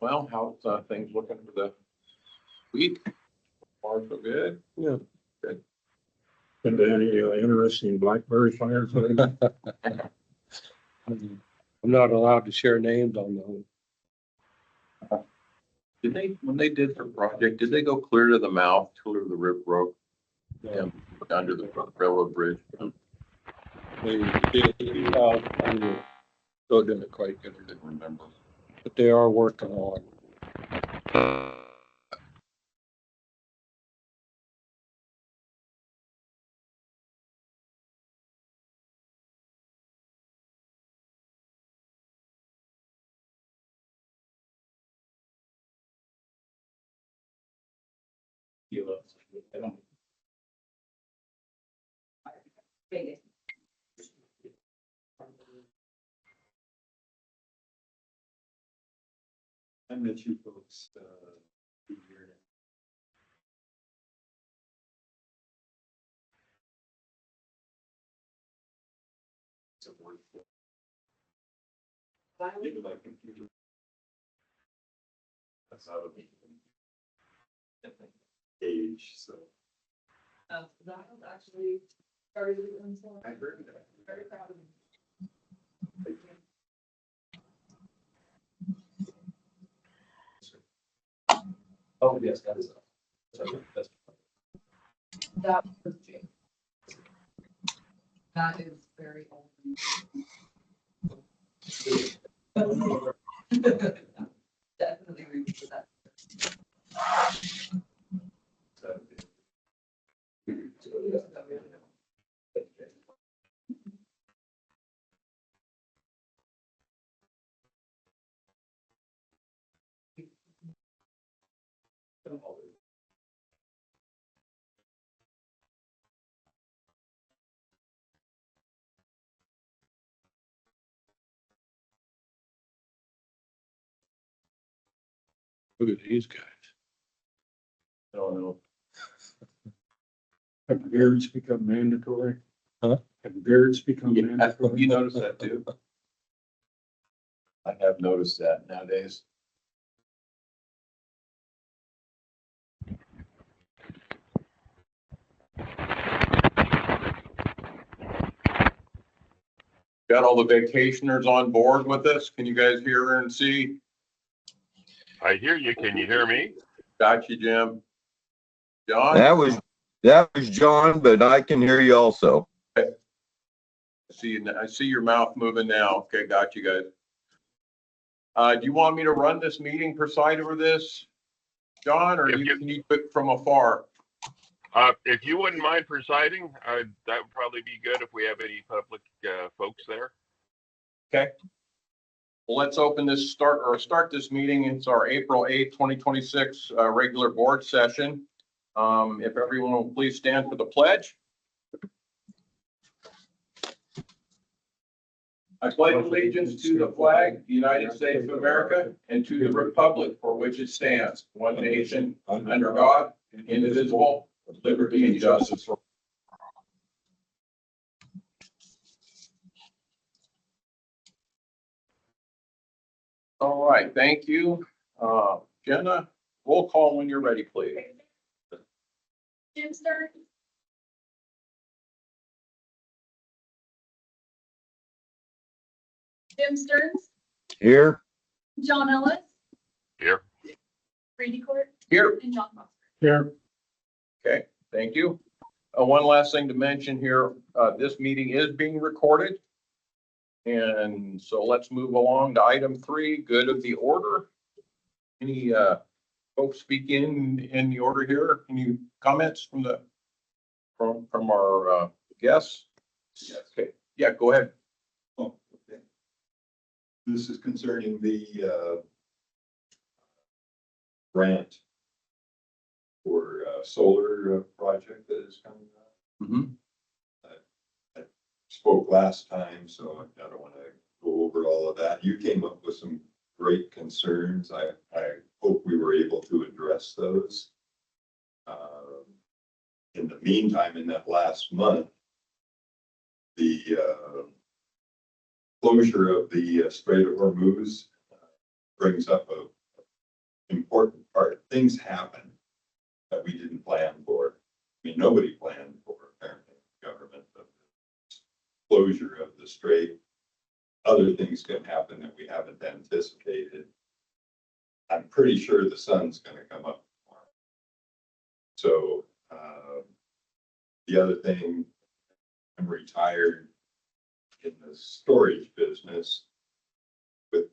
Well, how's things looking for the week? Far so good. Yeah. Good. Been to any interesting blackberry fires? I'm not allowed to share names on those. Did they, when they did their project, did they go clear to the mouth, clear to the Rip Road? Yeah, under the railroad bridge. They did, so it didn't quite get I it, didn't remember. but they are working on. I met you folks, here. It's a word for it. My computer. That's out of age, so. That was actually started doing so. I heard that. Very proud of him. Oh, yes, that is. That's That was Jane. That is very old. Definitely reach for that. Look at these guys. I don't know. Have beards become mandatory? Huh? Have beards become Yeah, mandatory? you noticed that too? I have noticed that nowadays. Got all the vacationers on board with us. Can you guys hear and see? I hear you. Can you hear me? Got you, Jim. John? That was John, but I can hear you also. I see your mouth moving now. Okay, got you guys. Do you want me to run this meeting, preside over this, John, or can you do it from afar? If you wouldn't mind presiding, that would probably be good if we have any public folks there. Okay. Well, let's start this meeting. It's our April 8th, 2026 regular board session. If everyone will please stand for the pledge. I pledge allegiance to the flag, the United States of America, and to the republic for which it stands, one nation, under God, indivisible, with liberty and justice for all. All right, thank you. Jenna, roll call when you're ready, please. Jim Stern. Jim Stearns, Here, John Ellis, Here. Brady Court, Here. and John Foster. Here. Okay, thank you. One last thing to mention here, this meeting is being recorded. And so let's move along to item 3, good of the order. Any folks speak in the order here? Any comments from our guests? Yes. Okay, yeah, go ahead. Oh, okay. This is concerning the grant for solar project that is coming up. Mm-hmm. I spoke last time, so I don't want to go over all of that. You came up with some great concerns. I hope we were able to address those. In the meantime, in that last month, the closure of the Strait of Hormuz brings up a important part. Things happen that we didn't plan for. I mean, nobody planned for apparently government, the closure of the strait. Other things can happen that we haven't anticipated. I'm pretty sure the sun's gonna come up tomorrow. So, the other thing, I'm retired in the storage business with,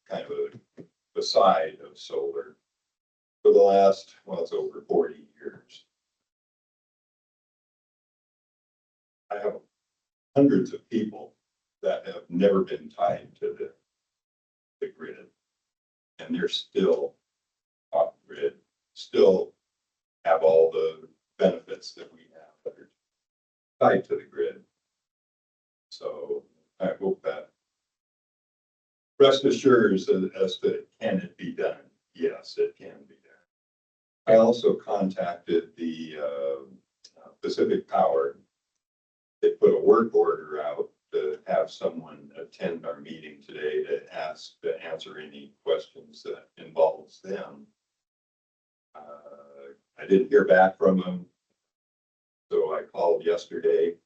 kind of a side of solar for the last, well, it's over 40 years. I have hundreds of people that have never been tied to the grid. And they're still off grid, still have all the benefits that we have that are tied to the grid. So I hope that rest assures as to can it be done? Yes, it can be done. I also contacted the Pacific Power. They put a work order out to have someone attend our meeting today to answer any questions that involves them. I didn't hear back from them. So I called yesterday.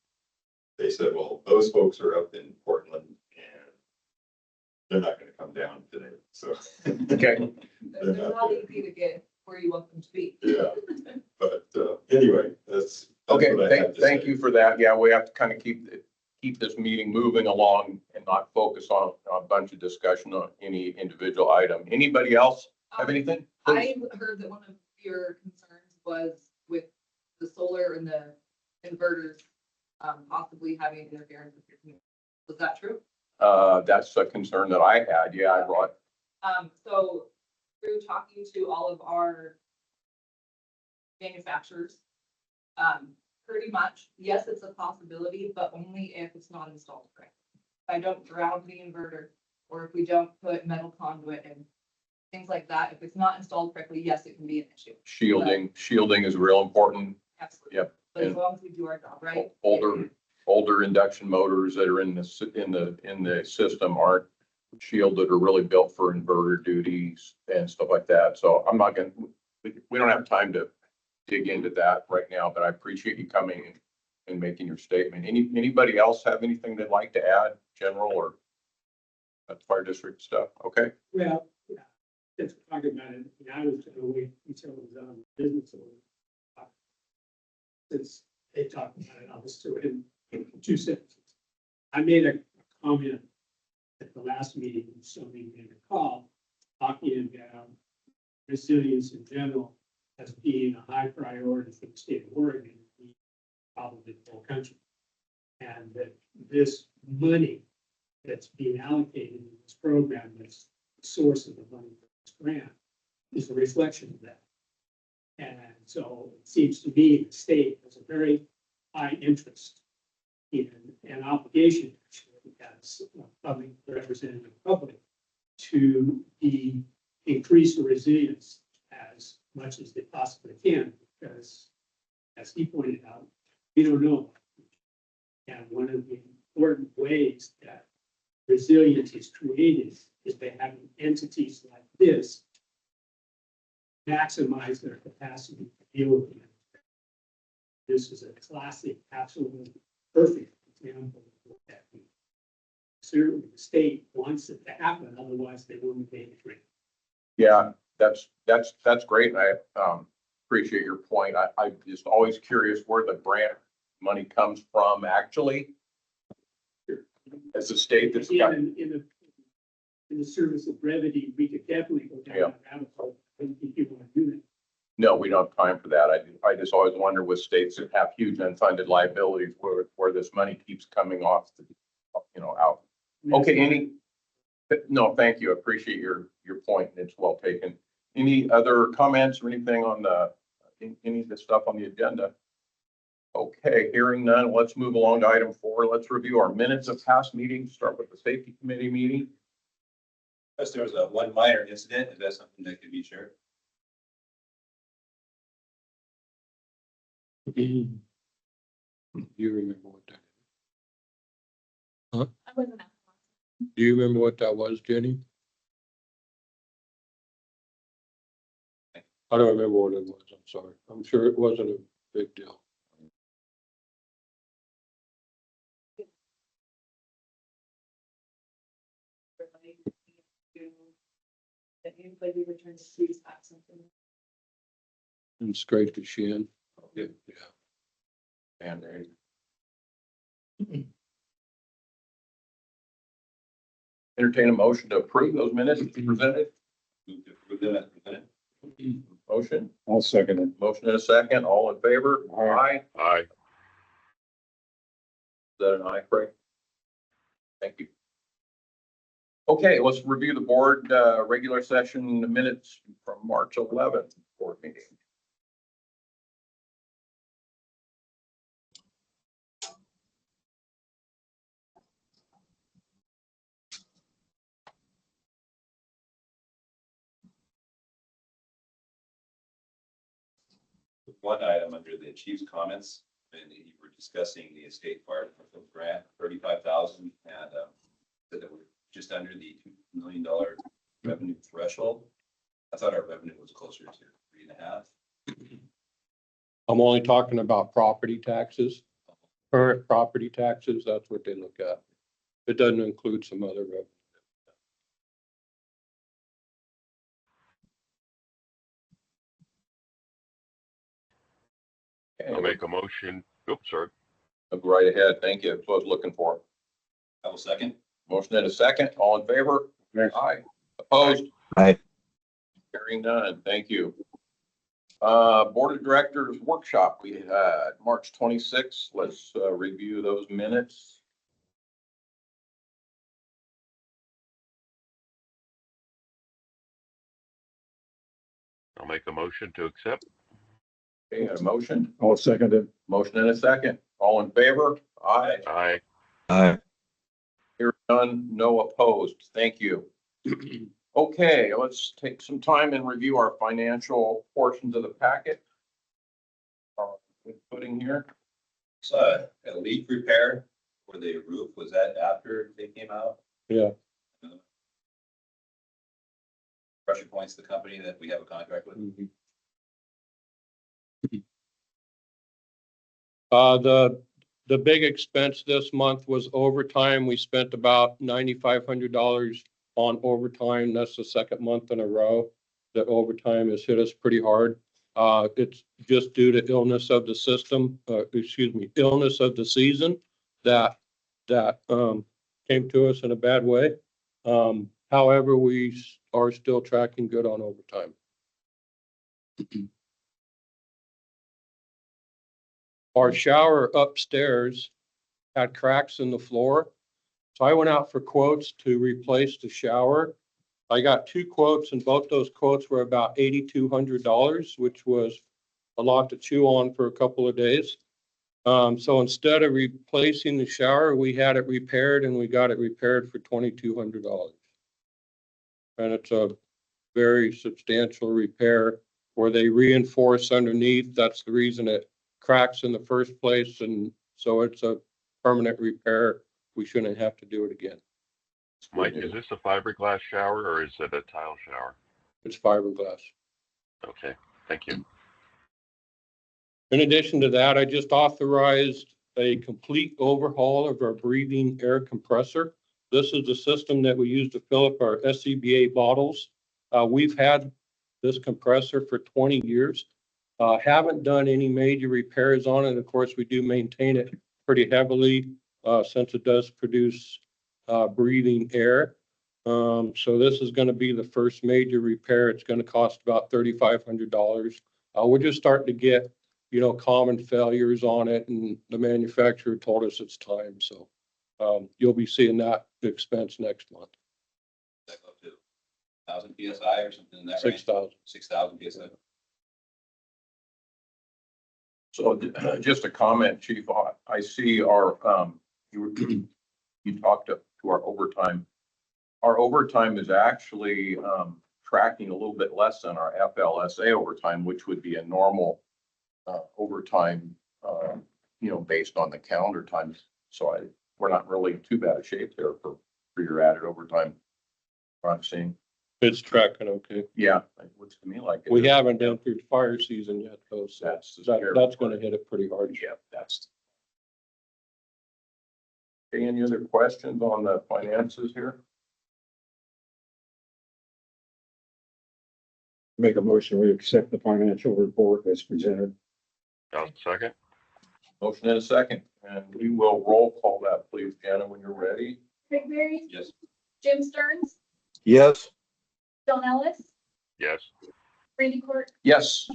They said, well, those folks are up in Portland and they're not gonna come down today, so. Okay. They're not easy to get where you want them to be. Yeah, but anyway, that's Okay, what I had to thank say. you for that. Yeah, we have to kind of keep this meeting moving along and not focus on a bunch of discussion on any individual item. Anybody else have anything? I heard that one of your concerns was with the solar and the inverters, possibly having interference with your community. Was that true? That's a concern that I had. Yeah, I brought. So through talking to all of our manufacturers, pretty much, yes, it's a possibility, but only if it's not installed correctly. If I don't ground the inverter, or if we don't put metal conduit and things like that, if it's not installed correctly, yes, it can be an issue. Shielding is real important. Absolutely. Yep. But as And long as we do our job, right? Older induction motors that are in the system aren't shielded or really built for inverter duties and stuff like that. So I'm not gonna, we don't have time to dig into that right now, but I appreciate you coming and making your statement. Anybody else have anything they'd like to add, general or fire district stuff? Okay. Well, yeah, since we're talking about it, I was gonna wait until it was on business order. Since they talked about it, I'll just do it in 2 sentences. I made a comment at the last meeting, so you may recall, talking about resilience in general as being a high priority for the state of Oregon, probably the whole country. And that this money that's being allocated in this program, that's the source of the money for this grant, is a reflection of that. And so it seems to me the state has a very high interest in an obligation, actually, as a public representative of the public, to increase the resilience as much as they possibly can, because as he pointed out, we don't know. And one of the important ways that resilience is created is by having entities like this maximize their capacity to deal with it. This is a classic, absolutely perfect example of what that means. Certainly the state wants it to happen, otherwise they wouldn't pay the grant. Yeah, that's great. And I appreciate your point. I'm just always curious where the grant money comes from actually. As a state that's got. In the service of brevity, we could definitely go down that rabbit hole. I don't think you want to do that. No, we don't have time for that. I just always wonder with states that have huge unfunded liabilities where this money keeps coming off the, out. Okay, no, thank you. I appreciate your point and it's well taken. Any other comments or anything on any of the stuff on the agenda? Okay, hearing none, let's move along to item 4. Let's review our minutes of past meetings. Start with the safety committee meeting. Yes, there was one minor incident. Is that something that could be shared? Do you remember what that? I wasn't at Do you remember what that was, Jenny? I don't remember what it was. I'm sorry. I'm sure it wasn't a big deal. That anybody returns to please have something. And scraped the shin. Yeah. And there. Entertain a motion to approve those minutes presented. Move to approve them as presented. Motion, I'll second it. motion and a second, all in favor? Aye. Aye. Aye. Is that an aye, Craig? Thank you. Okay, let's review the board, regular session minutes from March 11th board meeting. One item under the chief's comments, and you were discussing the estate fire grant, 35,000, and said that we're just under the $2 million revenue threshold. I thought our revenue was closer to 3.5. I'm only talking about property taxes, current property taxes. That's what they look at. It doesn't include some other revenue. Okay, I'll make a motion. Oops, sorry. go right ahead. Thank you. That's what I was looking for. I will second. Motion and a second, all in favor? Yes. Aye. Opposed? Aye. Hearing none. Thank you. Board of Directors workshop we had March 26th. Let's review those minutes. I'll make a motion to accept. Okay, a motion, I'll second it. motion and a second. All in favor? Aye. Aye. Aye. Hearing none, no opposed. Thank you. Okay, let's take some time and review our financial portions of the packet. Good footing here. So a leak repair for the roof, was that after they came out? Yeah. Pressure Point's the company that we have a contract with. The big expense this month was overtime. We spent about $9,500 on overtime. That's the second month in a row that overtime has hit us pretty hard. It's just due to illness of the system, illness of the season that came to us in a bad way. However, we are still tracking good on overtime. Our shower upstairs had cracks in the floor. So I went out for quotes to replace the shower. I got 2 quotes and both those quotes were about $8,200, which was a lot to chew on for a couple of days. So instead of replacing the shower, we had it repaired and we got it repaired for $2,200. And it's a very substantial repair where they reinforce underneath. That's the reason it cracks in the first place. And so it's a permanent repair. We shouldn't have to do it again. Mike, is this a fiberglass shower or is it a tile shower? It's fiberglass. Okay, thank you. In addition to that, I just authorized a complete overhaul of our breathing air compressor. This is the system that we use to fill up our SCBA bottles. We've had this compressor for 20 years. Haven't done any major repairs on it. Of course, we do maintain it pretty heavily since it does produce breathing air. So this is going to be the first major repair. It's going to cost about $3,500. We're just starting to get, common failures on it, and the manufacturer told us it's time. So you'll be seeing that expense next month. That go up to 1,000 PSI or something in that range? 6,000. 6,000 PSI. So just a comment, Chief, I see our, you talked to our overtime. Our overtime is actually tracking a little bit less than our FLSA overtime, which would be a normal overtime, based on the calendar times. So we're not really in too bad a shape there for your added overtime. I'm seeing. It's tracking okay. Yeah, it looks to me like. it We is. haven't been through fire season yet though, so That's the scary that's gonna part. hit it pretty hard. Yeah, that's. Any other questions on the finances here? Make a motion, we accept the financial report as presented. I'll second. Motion and a second, and we will roll call that, please, Jana, when you're ready. Craig Berry, Yes. Jim Stearns, Yes, John Ellis, Yes. Randy Court. Yes.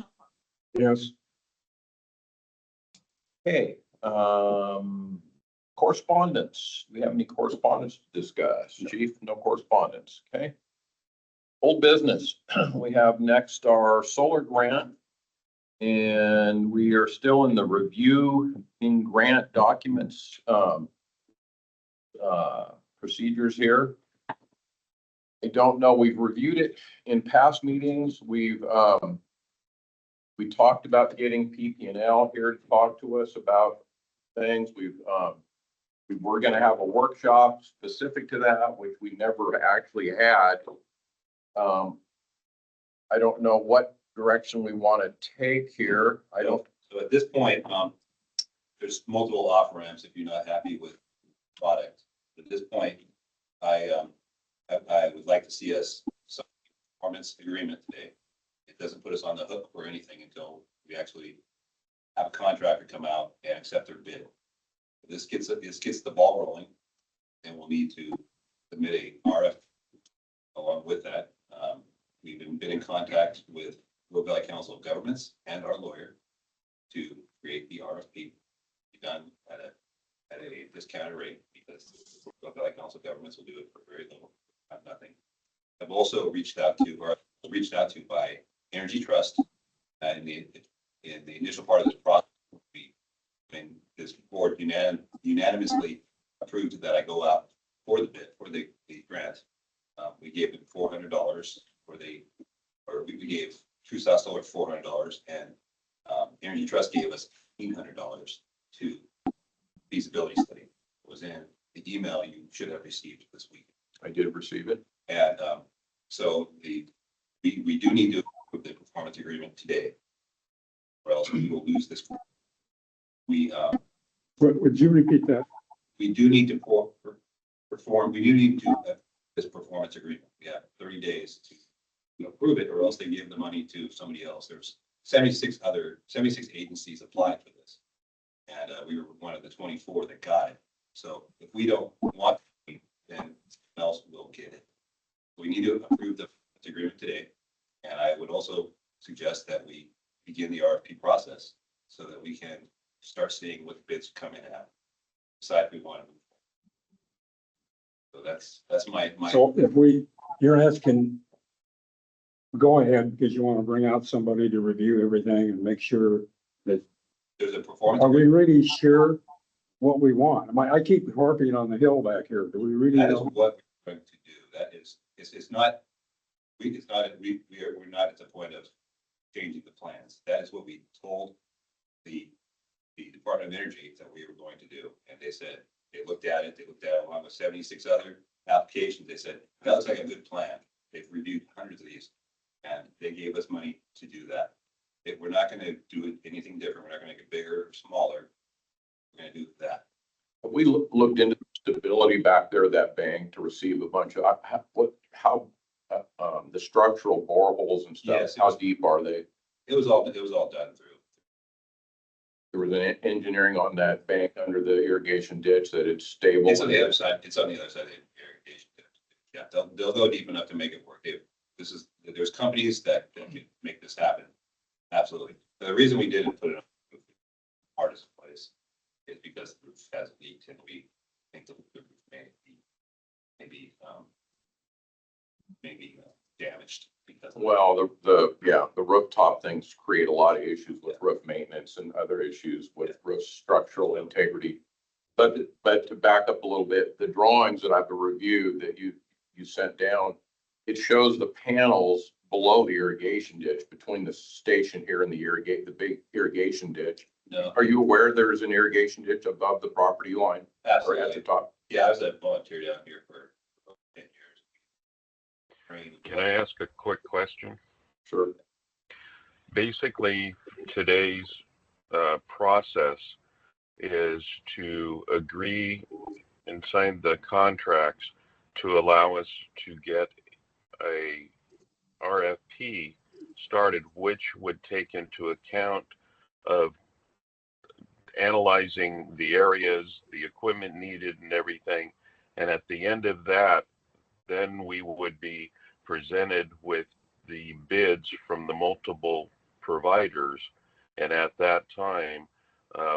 Yes. Okay, correspondence. Do we have any correspondence to discuss? Chief, no correspondence, okay? Old business. We have next our solar grant. And we are still in the review in grant documents, procedures here. I don't know, we've reviewed it in past meetings. We talked about getting PP&L here to talk to us about things. We were gonna have a workshop specific to that, which we never actually had. I don't know what direction we want to take here. I don't, So at this point, there's multiple off ramps if you're not happy with the product. At this point, I would like to see us some performance agreement today. It doesn't put us on the hook for anything until we actually have a contractor come out and accept their bid. This gets the ball rolling, and we'll need to submit a RF along with that. We've been in contact with Rogue Valley Council of Governments and our lawyer to create the RFP done at a discounted rate, because Rogue Valley Council of Governments will do it for very little, nothing. I've also reached out to by Energy Trust in the initial part of this process. This board unanimously approved that I go out for the bid for the grant. We gave them $400 we gave True South Solar $400, and Energy Trust gave us $1,500 to feasibility study. It was in the email you should have received this week. I did receive it. And so we do need to approve the performance agreement today, or else we will lose this. Would you repeat that? We do need to perform, we do need to this performance agreement. We have 30 days to approve it, or else they give the money to somebody else. There's 76 agencies applied for this. And we were one of the 24 that got it. So if we don't want it, then someone else will get it. We need to approve the agreement today. And I would also suggest that we begin the RFP process so that we can start seeing what bids come in at. Decide if we want to move forward. So that's my. So if you're asking, go ahead, because you want to bring out somebody to review everything and make sure that, There's a performance. are we really sure what we want? I keep harping on the hill back here. Do we really That is know? what we're going to do. That is, it's not, we're not at the point of changing the plans. That is what we told the Department of Energy that we were going to do. And they said, they looked at it along with 76 other applications. They said, that looks like a good plan. They've reviewed hundreds of these, and they gave us money to do that. We're not going to do anything different. We're not going to make it bigger or smaller. We're going to do that. We looked into the stability back there of that bank to receive a bunch of, the structural boreholes and stuff, Yes, how deep are they? It was all done through. There was an engineering on that bank under the irrigation ditch that it's stable. It's on the other side. It's on the other side of the irrigation. Yeah, they'll go deep enough to make it work. There's companies that can make this happen. Absolutely. The reason we didn't put it on the hardest place is because the roof has leaked, and we think the roof may be damaged because of Well, the rooftop things create a lot of issues with roof maintenance and other issues with roof structural integrity. But to back up a little bit, the drawings that I've reviewed that you sent down, it shows the panels below the irrigation ditch between the station here and the big irrigation ditch. No, Are you aware there's an irrigation ditch above the property line or at the absolutely. top? Yeah, I was a volunteer down here for 10 years. Can I ask a quick question? Sure. Basically, today's process is to agree and sign the contracts to allow us to get a RFP started, which would take into account of analyzing the areas, the equipment needed and everything. And at the end of that, then we would be presented with the bids from the multiple providers. And at that time,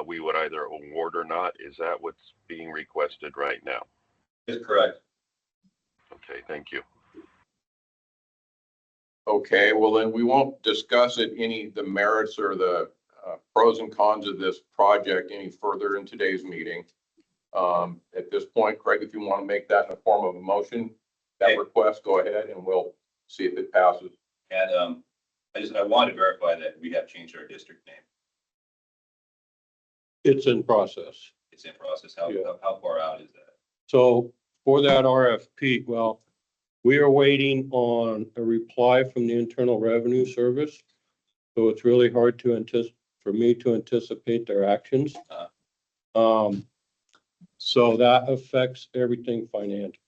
we would either award or not. Is that what's being requested right now? Is correct. Okay, thank you. Okay, well then we won't discuss the merits or the pros and cons of this project any further in today's meeting. At this point, Craig, if you want to make that in the form of a motion, that request, go ahead and we'll see if it passes. And I wanted to verify that we have changed our district name. It's in process. It's in process. How Yeah. how far out is that? So for that RFP, well, we are waiting on a reply from the Internal Revenue Service. So it's really hard for me to anticipate their actions. So that affects everything financial.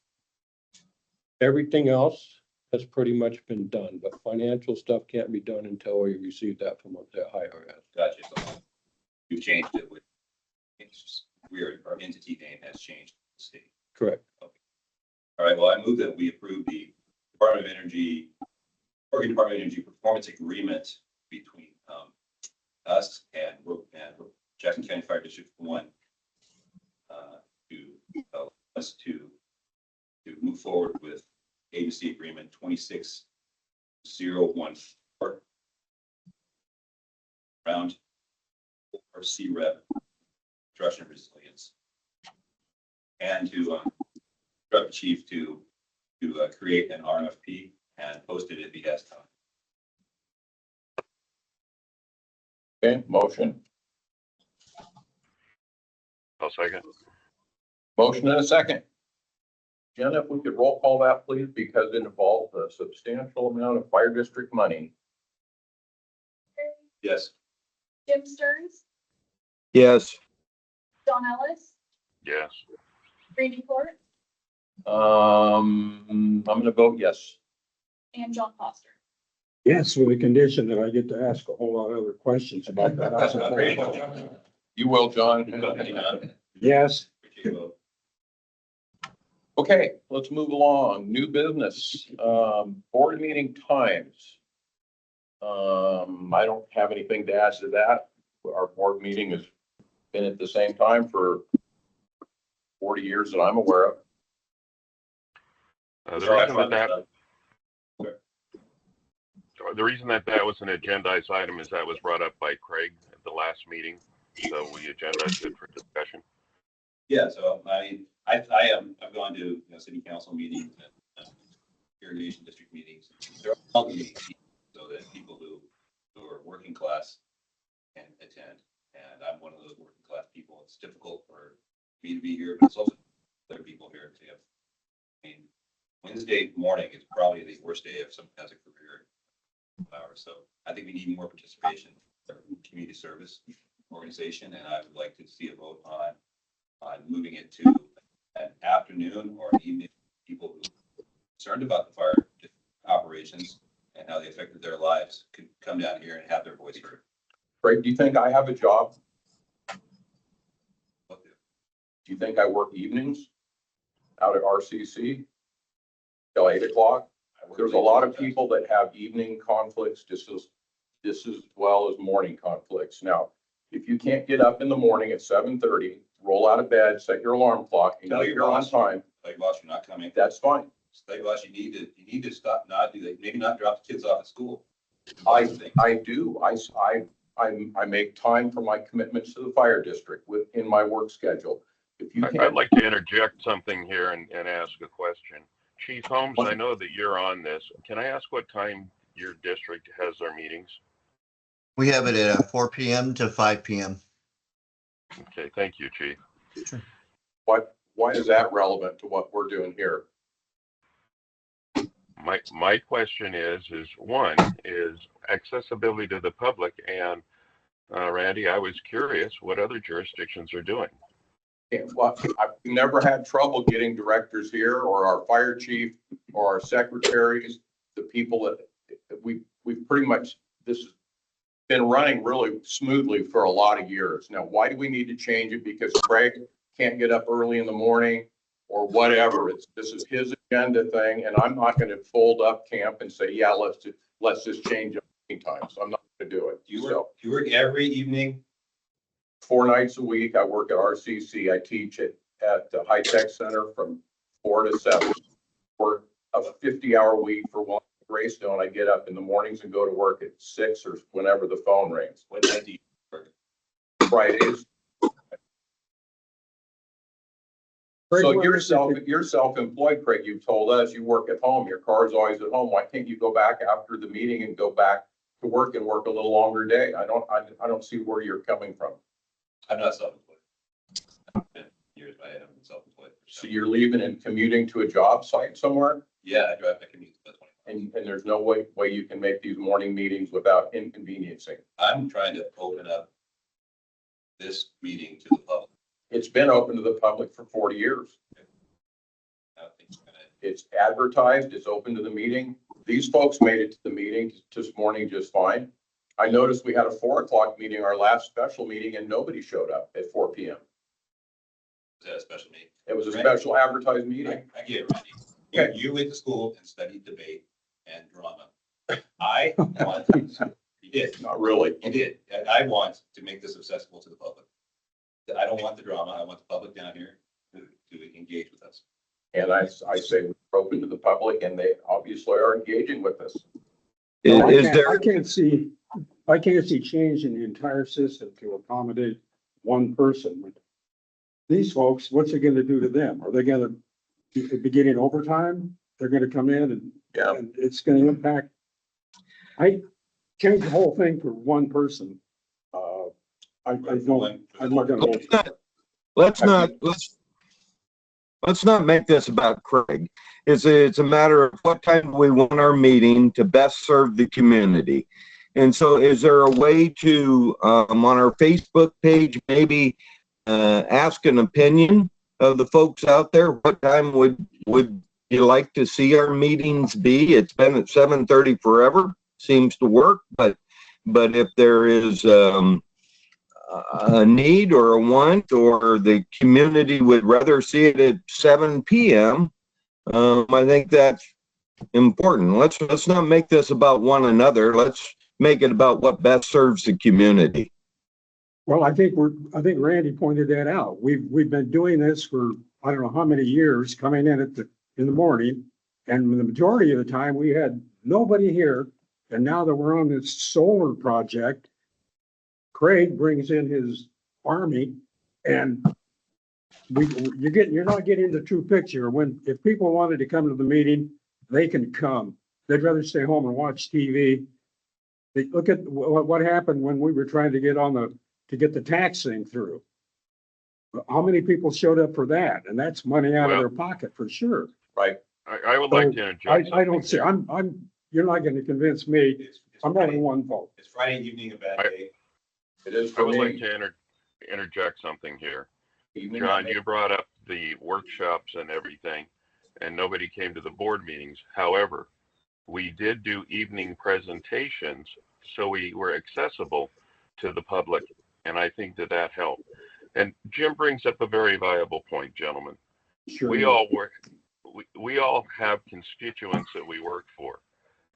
Everything else has pretty much been done, but financial stuff can't be done until we receive that from the IRS. Gotcha. So you've changed it with, our entity name has changed to the state. Correct. Okay. All right, well, I move that we approve the Department of Energy, Oregon Department of Energy Performance Agreement between us and Jackson County Fire District 1 to allow us to move forward with agency agreement 26014 around our CREP, construction resilience, and to direct the chief to create an RFP and post it if he has time. Okay, motion. I'll second. Motion and a second. Jenna, if we could roll call that, please, because it involves a substantial amount of fire district money. Yes. Jim Stearns, Yes. John Ellis, Yes. Randy Court, I'm gonna vote yes. and John Foster. Yes, with the condition that I get to ask a whole lot of other questions about that. You will, John. Yes. Okay, let's move along. New business, board meeting times. I don't have anything to add to that. Our board meeting has been at the same time for 40 years that I'm aware of. The reason that was an agendized item is that was brought up by Craig at the last meeting. So we agendized it for discussion. Yeah, so I mean, I've gone to city council meetings and irrigation district meetings. They're all meetings so that people who are working class can attend. And I'm one of those working class people. It's difficult for me to be here, but it's also other people here to have. I mean, Wednesday morning is probably the worst day if someone has a career hour. So I think we need more participation from the community service organization, and I would like to see a vote on moving it to an afternoon or an evening. People who are concerned about the fire operations and how they affected their lives could come down here and have their voice heard. Craig, do you think I have a job? Do you think I work evenings out at RCC till 8 o'clock? There's a lot of people that have evening conflicts just as well as morning conflicts. Now, if you can't get up in the morning at 7:30, roll out of bed, set your alarm clock, and get here on time, Tell your boss you're not coming. that's fine. Tell your boss you need to stop, not do that, maybe not drop the kids off at school. I do. I make time for my commitments to the fire district within my work schedule. If you I'd can't, like to interject something here and ask a question. Chief Holmes, I know that you're on this. Can I ask what time your district has their meetings? We have it at 4 p.m. to 5 p.m. Okay, thank you, Chief. why is that relevant to what we're doing here? my question is one, is accessibility to the public, and Randy, I was curious what other jurisdictions are doing. Yeah, well, I've never had trouble getting directors here or our fire chief or our secretaries, the people that we've pretty much, this has been running really smoothly for a lot of years. Now, why do we need to change it? Because Craig can't get up early in the morning or whatever. This is his agenda thing, and I'm not going to fold up camp and say, yeah, let's just change it anytime. So I'm not going to do it. Do you work every evening? 4 nights a week. I work at RCC. I teach at the High Tech Center from 4 to 7. For a 50-hour week for one Greystone, I get up in the mornings and go to work at 6 or whenever the phone rings. What night do you work? Fridays. Craig, So what you're is it? you're self-employed, Craig. You've told us you work at home. Your car's always at home. Why can't you go back after the meeting and go back to work and work a little longer day? I don't see where you're coming from. I'm not self-employed. I've been years, but I haven't been self-employed. So you're leaving and commuting to a job site somewhere? Yeah, I drive, I commute about 20 miles. And there's no way you can make these morning meetings without inconveniencing. I'm trying to open up this meeting to the public. It's been open to the public for 40 years. I don't think it's gonna, It's advertised, it's open to the meeting. These folks made it to the meeting this morning just fine. I noticed we had a 4 o'clock meeting, our last special meeting, and nobody showed up at 4 PM. is that a special meeting? It was a special advertised meeting. I get it, Randy. You went to school and studied debate and drama. I want, you did, Not really. you did. And I want to make this accessible to the public. I don't want the drama. I want the public down here to engage with us. And I say we're open to the public, and they obviously are engaging with us. No, Is I there, can't see changing the entire system to accommodate one person. These folks, what's it gonna do to them? Are they gonna be getting overtime? They're gonna come in Yeah. and it's gonna impact. I change the whole thing for one person. I don't, I'm not gonna. let's not make this about Craig. It's a matter of what time we want our meeting to best serve the community. And so is there a way to, on our Facebook page, maybe, ask an opinion of the folks out there? What time would you like to see our meetings be? It's been at 7:30 forever, seems to work, but if there is, a need or a want, or the community would rather see it at 7 PM, I think that's important. Let's not make this about one another. Let's make it about what best serves the community. Well, I think Randy pointed that out. We've been doing this for, I don't know how many years, coming in in the morning. And the majority of the time we had nobody here. And now that we're on this solar project, Craig brings in his army and you're not getting the true picture. If people wanted to come to the meeting, they can come. They'd rather stay home and watch TV. They look at what happened when we were trying to get to get the tax thing through. How many people showed up for that? And that's money out of their pocket for sure. Right. I would like to interject. I don't see, you're not going to convince me. It's I'm Friday. having one vote. It's Friday evening, a bad day. It is I for would like me. to interject something here. Evening. John, you brought up the workshops and everything, and nobody came to the board meetings. However, we did do evening presentations, so we were accessible to the public, and I think that helped. And Jim brings up a very viable point, gentlemen. Sure. We all have constituents that we work for,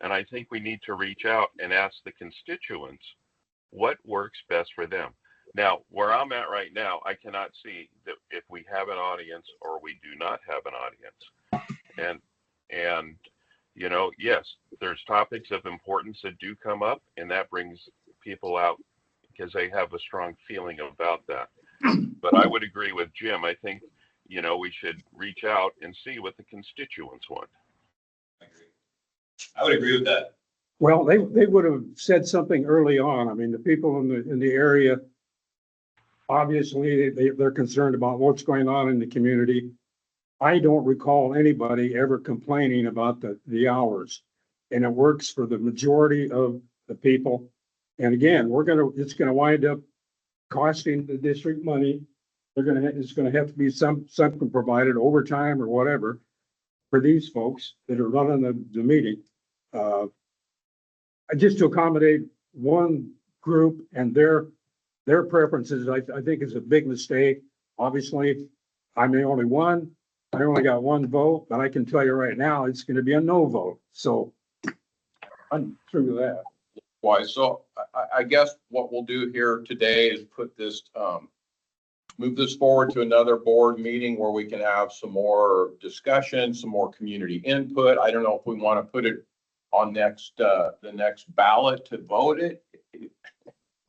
and I think we need to reach out and ask the constituents what works best for them. Now, where I'm at right now, I cannot see that if we have an audience or we do not have an audience. And you know, yes, there's topics of importance that do come up, and that brings people out because they have a strong feeling about that. But I would agree with Jim. I think, you know, we should reach out and see what the constituents want. I agree. I would agree with that. Well, they would have said something early on. I mean, the people in the area, obviously, they're concerned about what's going on in the community. I don't recall anybody ever complaining about the hours. And it works for the majority of the people. And again, it's gonna wind up costing the district money. It's gonna have to be something provided overtime or whatever for these folks that are running the meeting. Just to accommodate one group and their preferences, I think is a big mistake. Obviously, I'm the only one. I only got one vote, but I can tell you right now, it's gonna be a no vote. So I'm through with that. Why, so I guess what we'll do here today is put this, move this forward to another board meeting where we can have some more discussion, some more community input. I don't know if we want to put it on the next ballot to vote it.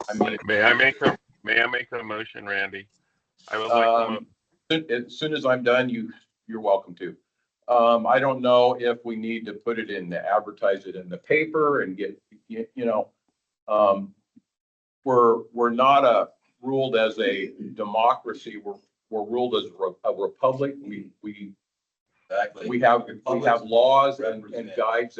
I mean, May I make a motion, Randy? I would like to, as soon as I'm done, you're welcome to. I don't know if we need to put it in advertise it in the paper and get, we're not ruled as a democracy. We're ruled as a republic. We have laws and guides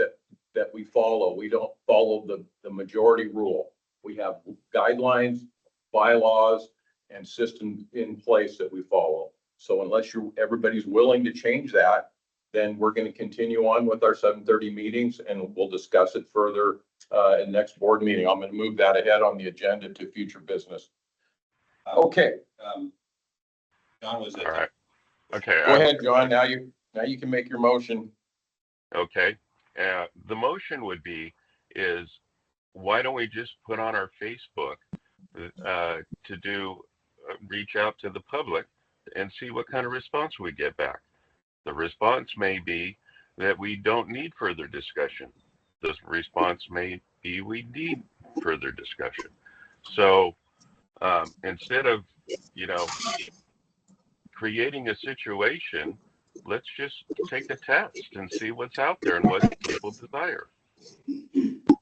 that we follow. We don't follow the majority rule. We have guidelines, bylaws, and systems in place that we follow. So unless everybody's willing to change that, then we're going to continue on with our 7:30 meetings and we'll discuss it further in next board meeting. I'm going to move that ahead on the agenda to future business. Okay. John was all right. Okay. Go ahead, John. Now you can make your motion. Okay. The motion would be is why don't we just put on our Facebook to do reach out to the public and see what kind of response we get back. The response may be that we don't need further discussion. The response may be we need further discussion. So instead of, creating a situation, let's just take a test and see what's out there and what people desire.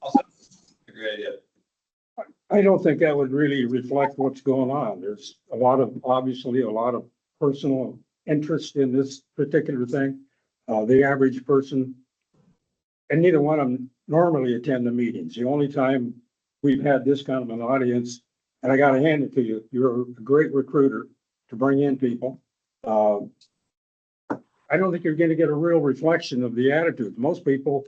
Also, a great idea. I don't think that would really reflect what's going on. There's obviously a lot of personal interest in this particular thing. The average person, and neither one of them normally attend the meetings. The only time we've had this kind of an audience, and I gotta hand it to you, you're a great recruiter to bring in people. I don't think you're gonna get a real reflection of the attitude. Most people,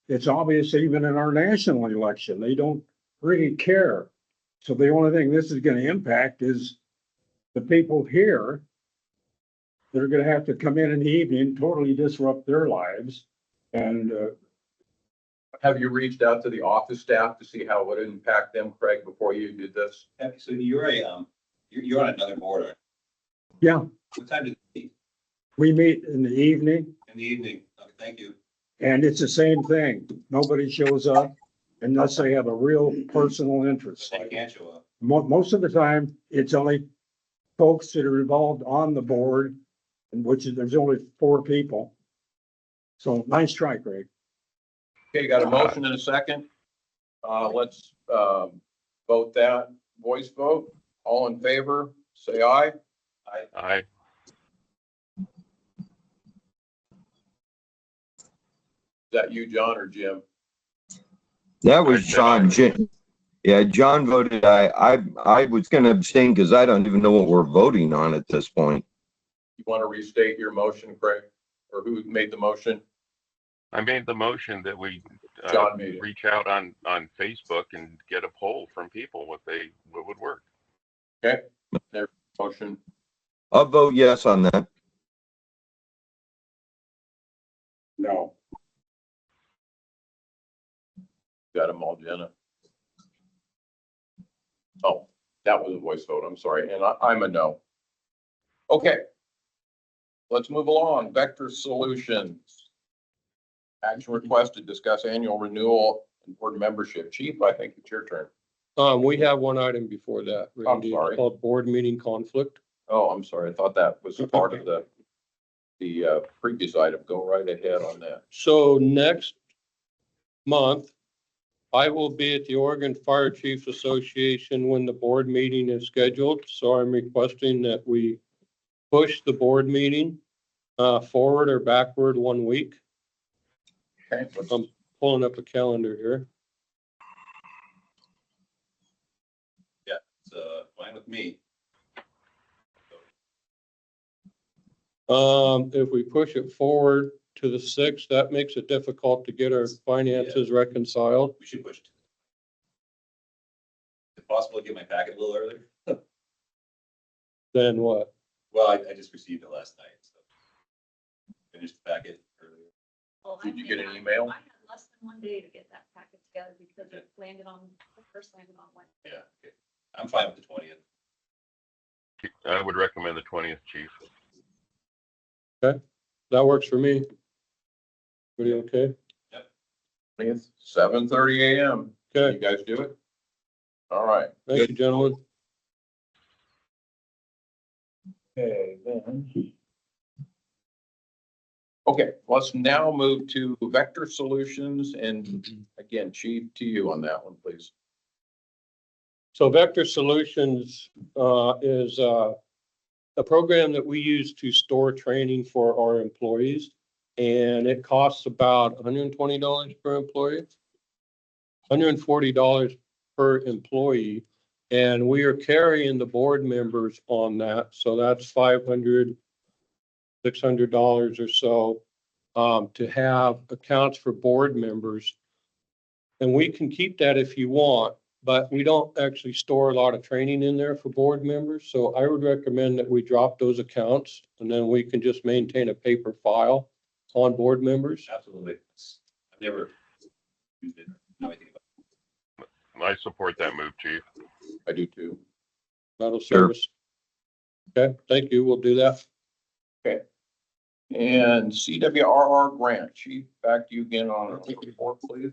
it's obvious even in our national election, they don't really care. So the only thing this is gonna impact is the people here that are gonna have to come in the evening, totally disrupt their lives. And Have you reached out to the office staff to see how it would impact them, Craig, before you did this? So you're you're on another board, aren't yeah, you? What time do you meet? we meet in the evening In the evening. Okay, thank you. and it's the same thing. Nobody shows up unless they have a real personal interest. They can't show up. Most of the time, it's only folks that are involved on the board, and there's only 4 people. So nice try, Greg. Okay, got a motion and a second. Let's vote that. Voice vote. All in favor, say aye. Aye. Is that you, John, or Jim? That was John. Yeah, John voted aye. I was going to abstain because I don't even know what we're voting on at this point. You want to restate your motion, Craig? Or who made the motion? I made the motion that we John made it. reach out on Facebook and get a poll from people what would work. Okay, their motion. I'll vote yes on that. No. Got them all, Jenna. Oh, that was a voice vote. I'm sorry. And I'm a no. Okay. Let's move along. Vector Solutions. Action request to discuss annual renewal and board membership. Chief, I think it's your turn. We have one item before that, Randy, sorry. called board meeting conflict. Oh, I'm sorry. I thought that was part of the previous item. Go right ahead on that. So next month, I will be at the Oregon Fire Chiefs Association when the board meeting is scheduled. So I'm requesting that we push the board meeting forward or backward 1 week. Okay, let's- I'm pulling up a calendar here. It's fine with me. If we push it forward to the 6th, that makes it difficult to get our finances reconciled. We should push it. Is it possible to get my packet a little earlier? Then what? Well, I just received it last night, so. Finished the packet earlier. Well, Did I you get an had- email? I had less than 1 day to get that packet together because it landed on, first landed on Wednesday. Yeah, okay. I'm fine with the 20th. I would recommend the 20th, chief. That works for me. Everybody okay? 7:30 a.m. Okay, You guys do it? All right. thank you, gentlemen. Okay, then. Okay, let's now move to Vector Solutions, and again, Chief, to you on that one, please. So Vector Solutions is a program that we use to store training for our employees. And it costs about $120 per employee, $140 per employee. And we are carrying the board members on that. So that's $500, $600 or so to have accounts for board members. And we can keep that if you want, but we don't actually store a lot of training in there for board members. So I would recommend that we drop those accounts and then we can just maintain a paper file on board members. Absolutely. I've never used it. Know anything about I support that move, chief. I do too. That'll Sure. service. Okay, thank you. We'll do that. And CWRR grant, Chief, back to you again on the report, please.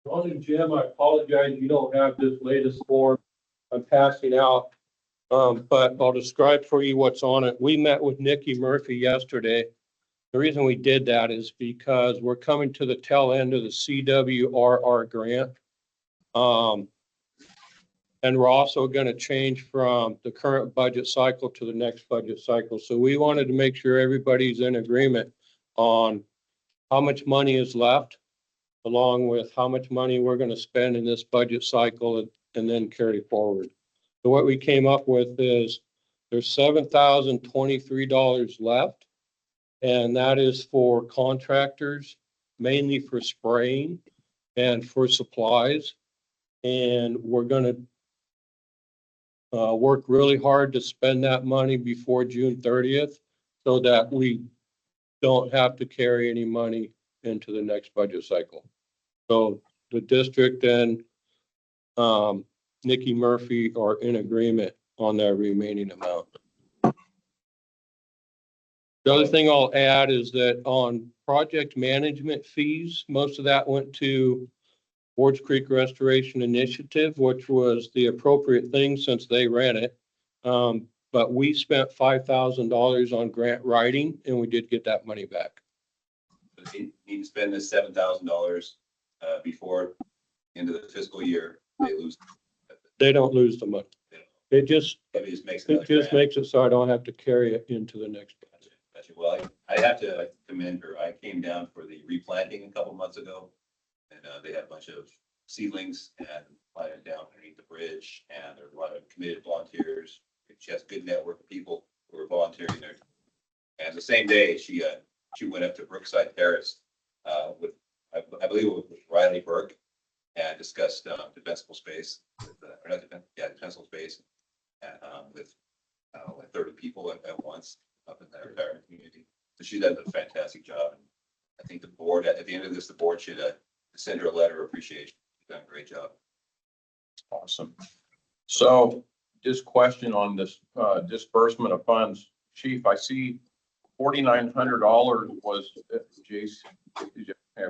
Ron and Jim, I apologize, you don't have this latest form I'm passing out. But I'll describe for you what's on it. We met with Nikki Murphy yesterday. The reason we did that is because we're coming to the tail end of the CWRR grant. And we're also going to change from the current budget cycle to the next budget cycle. So we wanted to make sure everybody's in agreement on how much money is left, along with how much money we're going to spend in this budget cycle and then carry forward. So what we came up with is there's $7,023 left. And that is for contractors, mainly for spraying and for supplies. And we're going to work really hard to spend that money before June 30th so that we don't have to carry any money into the next budget cycle. So the district and Nikki Murphy are in agreement on that remaining amount. The other thing I'll add is that on project management fees, most of that went to Wards Creek Restoration Initiative, which was the appropriate thing since they ran it. But we spent $5,000 on grant writing and we did get that money back. it. They need to spend this $7,000 before end of the fiscal year. They lose. They don't lose the money. It just makes it. makes it so I don't have to carry it into the next budget. Well, I have to commend her. I came down for the replanting a couple months ago. And they had a bunch of seedlings and planted down underneath the bridge. And there's a lot of committed volunteers. She has a good network of people who are volunteering there. And the same day, she went up to Brookside Terrace with, I believe it was Riley Burke, and discussed defensible space, or not defensible space, and with like 30 people at once up in that retirement community. So she does a fantastic job. And I think the board, at the end of this, the board should send her a letter of appreciation. She's done a great job. Awesome. So just question on this disbursement of funds. Chief, I see $4,900 was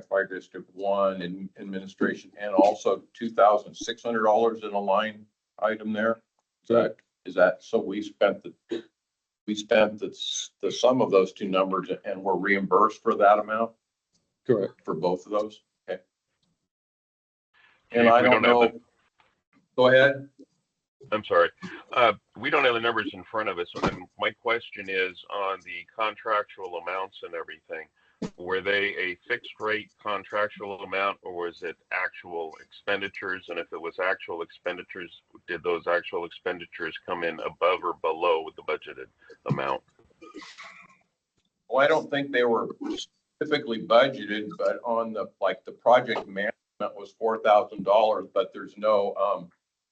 Fire District 1 in administration, and also $2,600 in a line item there. Correct. Is that, so we spent the sum of those two numbers and we're reimbursed for that amount Correct. for both of those? Okay. Chief, And I we don't don't have know. Go ahead. I'm sorry. We don't have the numbers in front of us. And my question is on the contractual amounts and everything. Were they a fixed rate contractual amount or was it actual expenditures? And if it was actual expenditures, did those actual expenditures come in above or below the budgeted amount? Well, I don't think they were specifically budgeted, but on the, like, the project management was $4,000, but there's no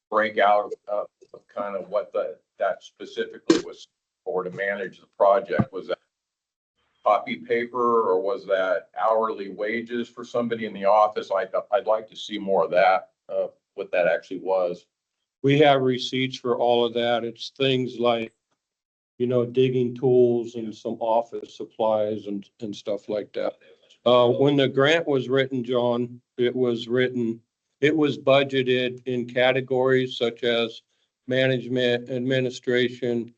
breakout of kind of what that specifically was for to manage the project. Was that copy paper or was that hourly wages for somebody in the office? I'd like to see more of that, what that actually was. We have receipts for all of that. It's things like, you know, digging tools and some office supplies and stuff like that. When the grant was written, John, it was budgeted in categories such as management, administration,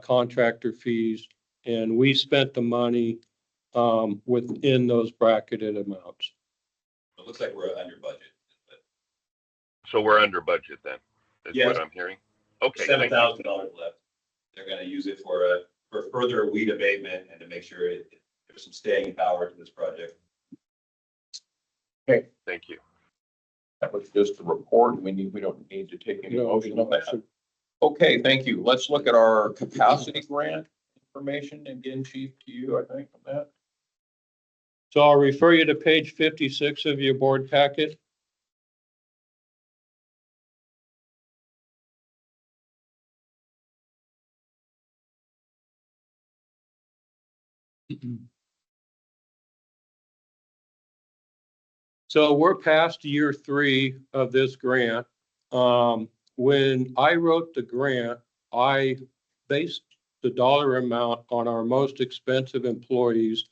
contractor fees, and we spent the money within those bracketed amounts. It looks like we're under budget, but So we're under budget then, is Yes. what I'm hearing? Okay. $7,000 thank you. left. They're gonna use it for further weed abatement and to make sure there's some staying power to this project. Thank you. That was just a report. We don't need to take any motion on that. Okay, thank you. Let's look at our capacity grant information again, Chief, to you, I think, on that. So I'll refer you to page 56 of your board packet. So we're past year 3 of this grant. When I wrote the grant, I based the dollar amount on our most expensive employees,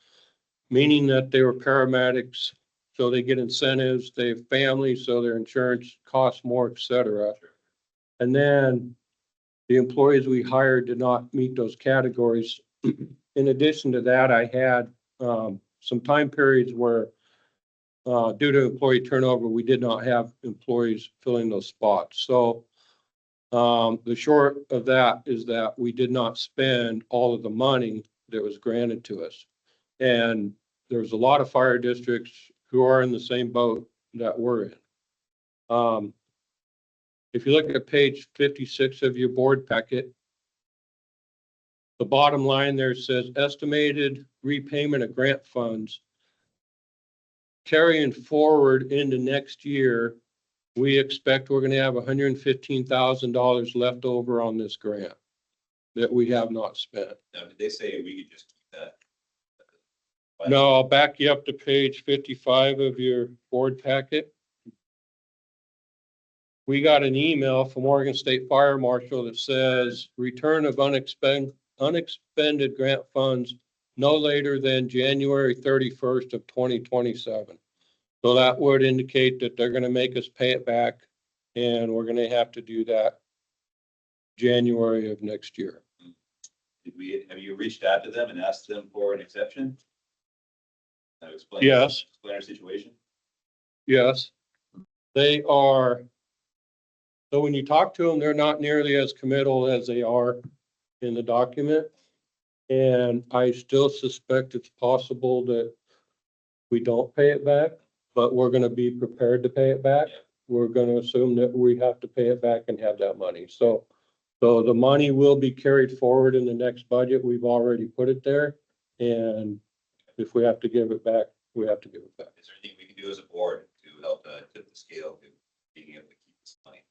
meaning that they were paramedics, so they get incentives, they have families, so their insurance costs more, et cetera. And then the employees we hired did not meet those categories. In addition to that, I had some time periods where due to employee turnover, we did not have employees filling those spots. So the short of that is that we did not spend all of the money that was granted to us. And there's a lot of fire districts who are in the same boat that we're in. If you look at page 56 of your board packet, the bottom line there says estimated repayment of grant funds. Carrying forward into next year, we expect we're going to have $115,000 left over on this grant that we have not spent. Now, did they say we could just keep that? No, I'll back you up to page 55 of your board packet. We got an email from Oregon State Fire Marshal that says return of unexpended grant funds no later than January 31st of 2027. So that would indicate that they're going to make us pay it back, and we're going to have to do that January of next year. Have you reached out to them and asked them for an exception? Explain our situation? Yes, they are. So when you talk to them, they're not nearly as committal as they are in the document. And I still suspect it's possible that we don't pay it back, but we're going to be prepared to pay it back. We're going to assume that we have to pay it back and have that money. So the money will be carried forward in the next budget. We've already put it there. And if we have to give it back, we have to give it back. Is there anything we can do as a board to help tip the scale to being able to keep this money?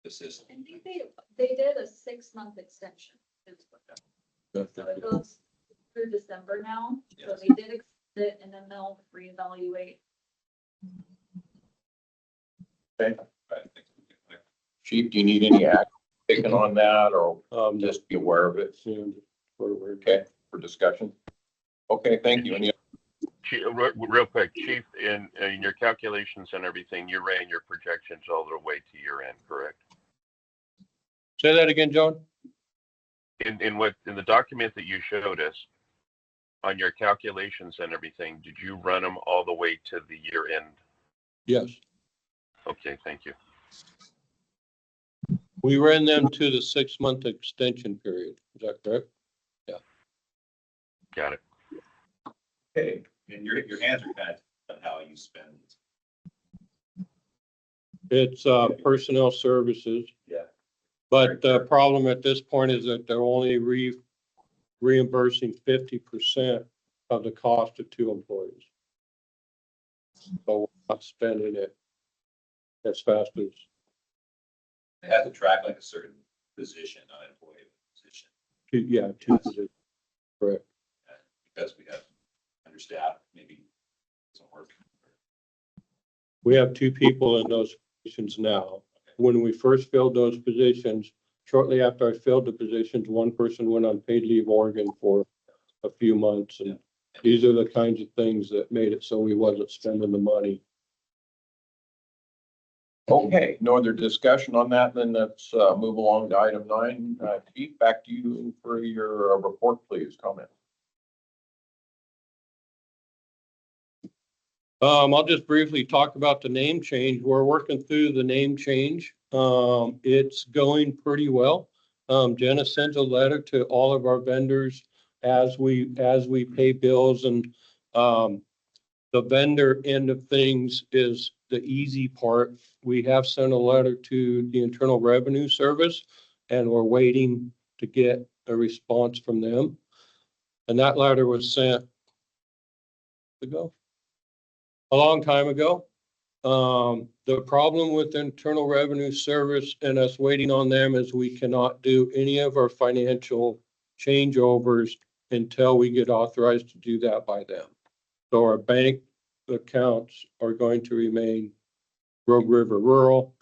This is. I think they did a 6-month extension. So it goes through December now, so Yes. they did extend it and then they'll reevaluate. Okay. Chief, do you need any action taken on that or just be aware of it? Okay, for discussion. Okay, thank you. Any Real quick, Chief, in your calculations and everything, you ran your projections all the way to year end, correct? Say that again, John? In the document that you showed us, on your calculations and everything, did you run them all the way to the year end? Yes. Okay, thank you. We ran them to the 6-month extension period. Is that correct? Got it. Okay, And your hands are kind of on how you spend. It's personnel services. Yeah. But the problem at this point is that they're only reimbursing 50% of the cost of 2 employees. So we're not spending it as fast as, It has to track like a certain position, not an employee position, 2 positions. Correct. because we have understaffed, maybe it doesn't work. We have 2 people in those positions now. When we first filled those positions, shortly after I filled the positions, 1 person went on paid leave Oregon for a few months. And these are the kinds of things that made it so we wasn't spending the money. okay, no other discussion on that, then let's move along to item 9. Chief, back to you for your report, please, comment. I'll just briefly talk about the name change. We're working through the name change. It's going pretty well. Jenna sends a letter to all of our vendors as we pay bills, and the vendor end of things is the easy part. We have sent a letter to the Internal Revenue Service, and we're waiting to get a response from them. And that letter was sent a long time ago. The problem with the Internal Revenue Service and us waiting on them is we cannot do any of our financial changeovers until we get authorized to do that by them. So our bank accounts are going to remain Rogue River Rural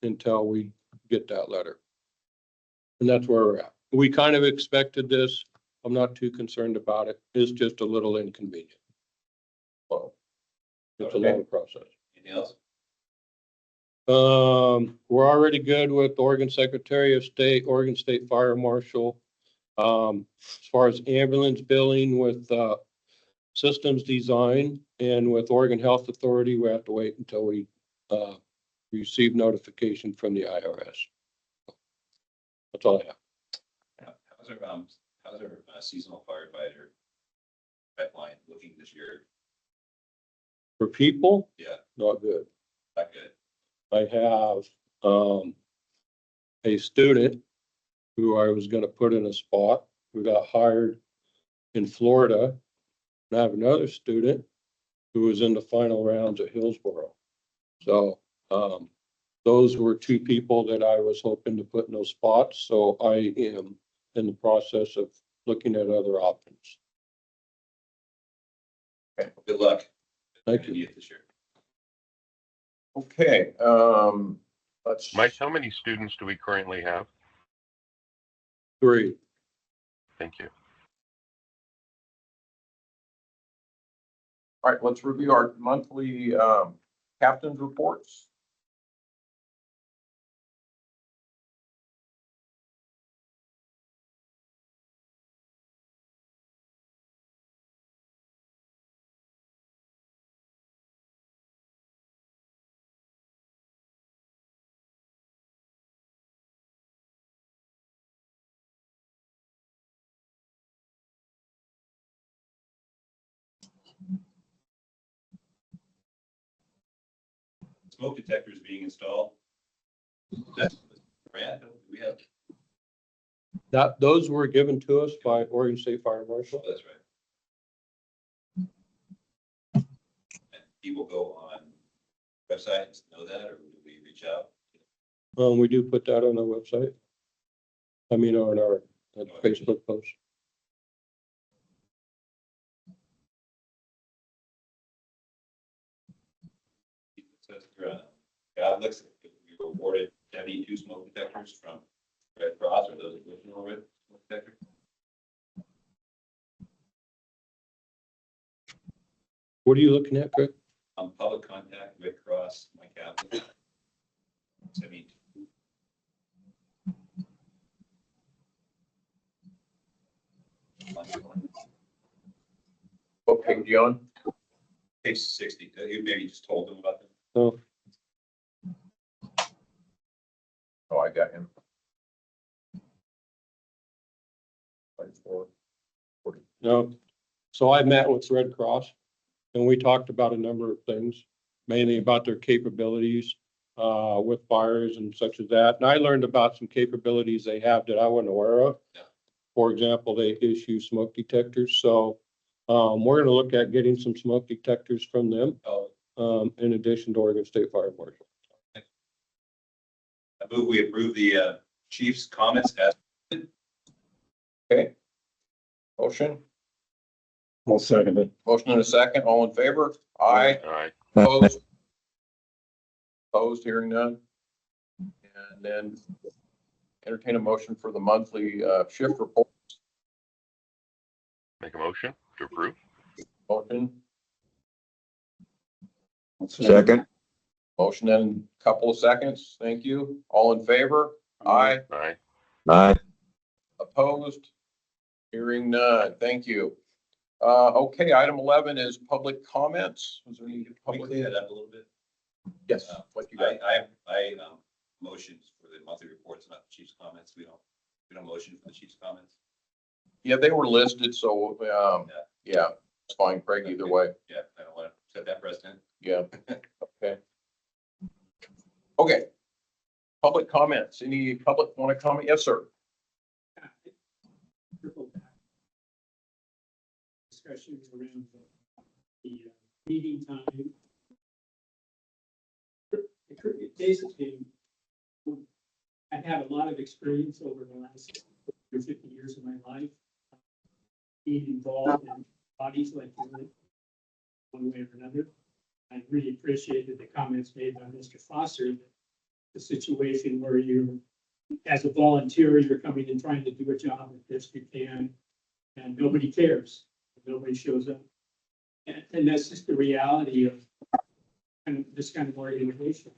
until we get that letter. And that's where we're at. We kind of expected this. I'm not too concerned about it. It's just a little inconvenient. So it's a long process. Anything else? We're already good with Oregon Secretary of State, Oregon State Fire Marshal. As far as ambulance billing with systems design and with Oregon Health Authority, we have to wait until we receive notification from the IRS. That's all I have. How's our seasonal firefighter pipeline looking this year? For people, Yeah, not good. not good. I have a student who I was going to put in a spot who got hired in Florida. And I have another student who was in the final rounds at Hillsborough. So those were 2 people that I was hoping to put in those spots. So I am in the process of looking at other options. Good luck. Thank you. This year. Okay, let's. Mike, how many students do we currently have? 3. Thank you. All right, let's review our monthly captain's reports. Smoke detectors being installed. That's Brad, we have. Those were given to us by Oregon State Fire Marshal. That's right. And people go on websites, know that, or do we reach out? We do put that on our website. I mean, on our Facebook post. God looks, we were awarded 72 smoke detectors from Red Cross, or those additional red smoke detectors. What are you looking at, Craig? Public contact, Red Cross, my captain. 72. Okay, John, Page 60, you maybe just told them about that. So, oh, I got him. 24. no, so I met with Red Cross and we talked about a number of things, mainly about their capabilities with fires and such as that. And I learned about some capabilities they have that I wasn't aware of. Yeah. For example, they issue smoke detectors. So we're going to look at getting some smoke detectors from them in addition to Oregon State Fire Marshal. I move we approve the chief's comments as Okay. Motion, I'll second it. motion and a second, all in favor? Aye. All right. Opposed? Opposed, hearing none. And then entertain a motion for the monthly shift report. Make a motion to approve. Motion, Second. motion in a couple of seconds. Thank you. All in favor? Aye. All right. Aye. Opposed? Hearing none. Thank you. Okay, item 11 is public comments. Was there any Can we public? clean it up a little bit? Yes, what you got? I motions for the monthly reports, not the chief's comments. We don't motion for the chief's comments. Yeah, they were listed, so, yeah, it's fine, Craig, either way. Yeah, I don't want to set that precedent. Yeah, okay. Okay. Public comments. Any public want to comment? Yes, sir. Triple back. Discussions around the meeting time. Basically, I've had a lot of experience over the last 50 years of my life being involved in bodies like yours, one way or another. I really appreciated the comments made by Mr. Foster, the situation where you, as a volunteer, you're coming and trying to do a job as best you can, and nobody cares, nobody shows up. And that's just the reality of kind of this kind of organization.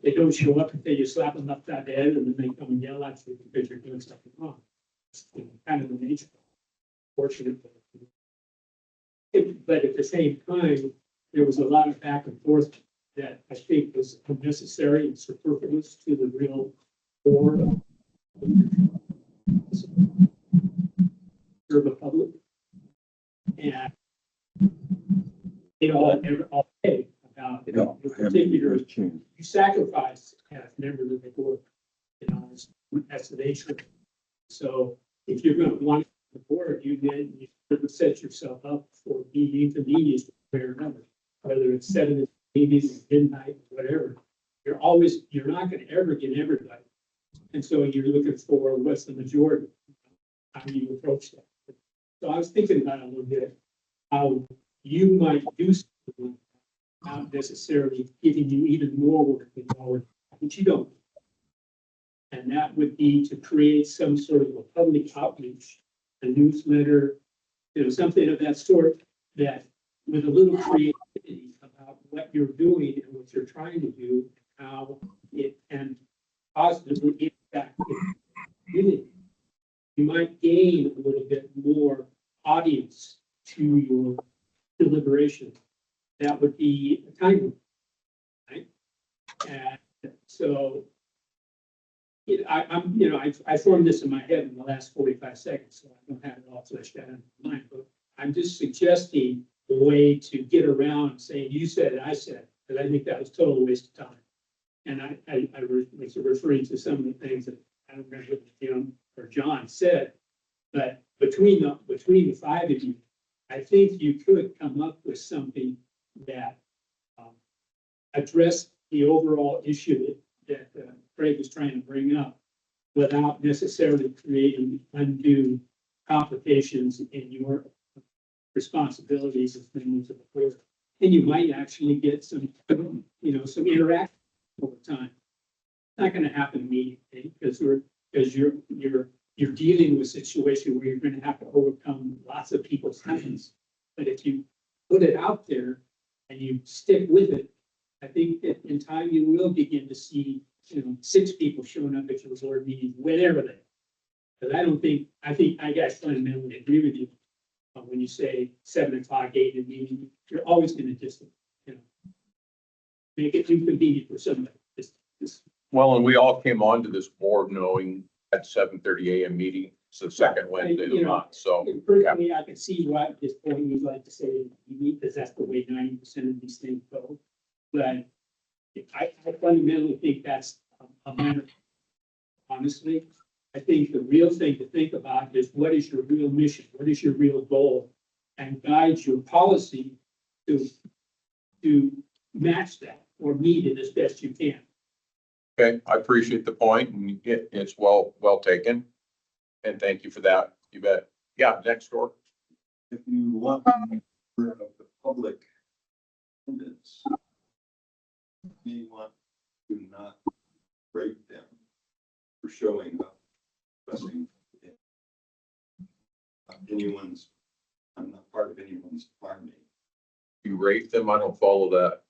They don't show up until you slap them upside the head, and then they come and yell at you because you're doing something wrong. It's kind of the nature, fortunate. But at the same time, there was a lot of back and forth that I think was unnecessary and superfluous to the real core of serve the public. And they all say about the particular, you sacrifice as members of the board, you know, that's the nature. So if you're going to want the board, you set yourself up for being inconvenienced or another, whether it's 7 meetings, midnight, whatever. You're not going to ever get everybody. And so you're looking for what's the majority. How do you approach that? So I was thinking about it a little bit, how you might do something without necessarily giving you even more work than more, which you don't. And that would be to create some sort of a public outreach, a newsletter, you know, something of that sort, that with a little creativity about what you're doing and what you're trying to do, how it can positively impact the community. You might gain a little bit more audience to your deliberation. That would be a time, right? And so I formed this in my head in the last 45 seconds, so I don't have it all fleshed out in my mind, but I'm just suggesting a way to get around saying, you said it, I said it, because I think that was total waste of time. And I was referring to some of the things that I don't remember what Jim or John said, but between the 5 of you, I think you could come up with something that addressed the overall issue that Craig was trying to bring up without necessarily creating undue complications in your responsibilities as members of the board. And you might actually get some, some interaction over time. It's not going to happen immediately because you're dealing with a situation where you're going to have to overcome lots of people's hands. But if you put it out there and you stick with it, I think that in time you will begin to see, 6 people showing up at your board meeting, whenever they. Because I guess fundamentally agree with you. When you say 7 o'clock, 8 in the evening, you're always gonna just, you know, make it inconvenient for somebody. Just Well, and we all came onto this board knowing at 7:30 a.m. meeting, it's the second Wednesday of the month, so. personally, I can see why at this point you'd like to say you need, because that's the way 90% of these things go. But I fundamentally think that's a matter. Honestly, I think the real thing to think about is what is your real mission? What is your real goal? And guide your policy to match that or meet it as best you can. Okay, I appreciate the point, and it's well taken. And thank you for that. You bet. Yeah, next door. If you want of the public attendance, you want to not rate them for showing up. Blessing. I'm not part of anyone's army. You rate them, I don't follow that.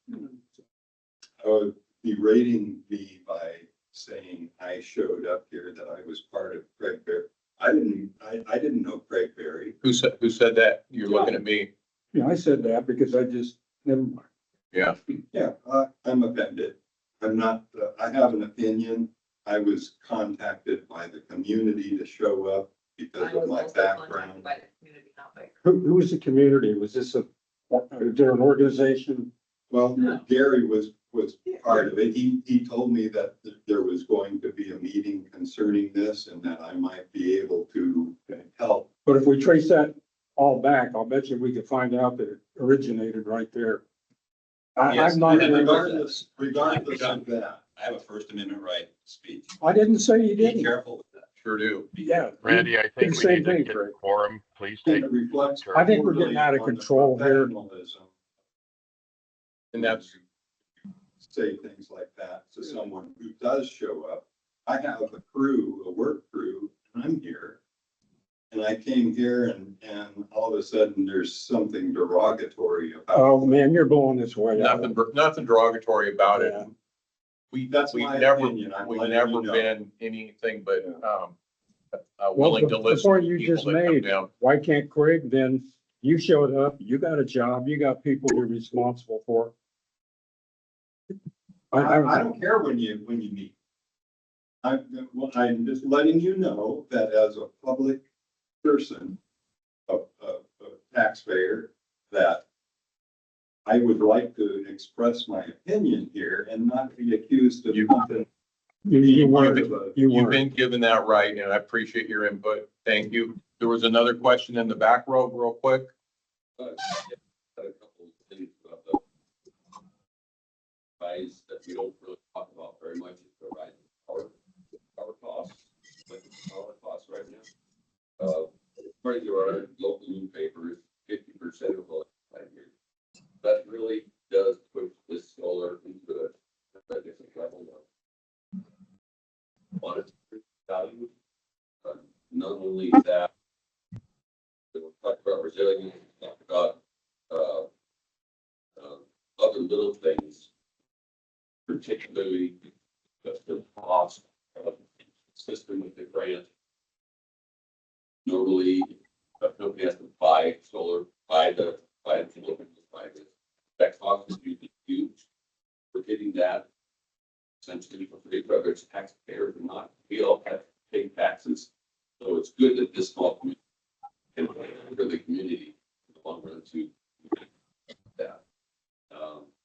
I would be rating me by saying I showed up here, that I was part of Craig Berry. I didn't know Craig Berry. Who said that? You're looking at me. Yeah, I said that because I just, never mind. Yeah, Yeah, I'm offended. I'm not, I have an opinion. I was contacted by the community to show up because of my background. By the community, not by. Who was the community? Was this is there an organization? Well, No. Gary was part of it. He told me that there was going to be a meeting concerning this and that I might be able to help. But if we trace that all back, I'll bet you we could find out that it originated right there. Yes, I'm not, and Regardless of that. I have a First Amendment right to speak. I didn't say you Be didn't. careful with that. sure do. Yeah. Randy, I the think we same need to thing, get Craig. quorum. Please take. It reflects. I think we're getting out of on the control here. professionalism. And that's, Say things like that to someone who does show up. I have a crew, a work crew, and I'm here. And I came here and all of a sudden there's something derogatory about. Oh, man, you're blowing this way out. nothing derogatory about it. Yeah. That's We've my never, opinion. I'm we've letting never you know. been anything but, Well, willing to the listen point to you people just that come made, down. why can't Craig then, you showed up, you got a job, you got people you're responsible for. I don't care when you meet. I'm just letting you know that as a public person, a taxpayer, that I would like to express my opinion here and not be accused of something. You weren't, you You've weren't. been given that right, and I appreciate your input. Thank you. There was another question in the back row, real quick. Had a couple of things about the rise that we don't really talk about very much, is the rise in power costs, like power costs right now. According to our local newspapers, 50% of all 5 years. That really does push this solar into a different level of monetary value. Not only that, we talked about resilience, we talked about other little things, particularly the cost of the system with the grant. Normally, a company has to buy solar, buy the this. That cost is usually huge. We're getting that essentially for free, whether it's taxpayers or not. We all have to pay taxes. So it's good that this small community can for the community in the long run to that.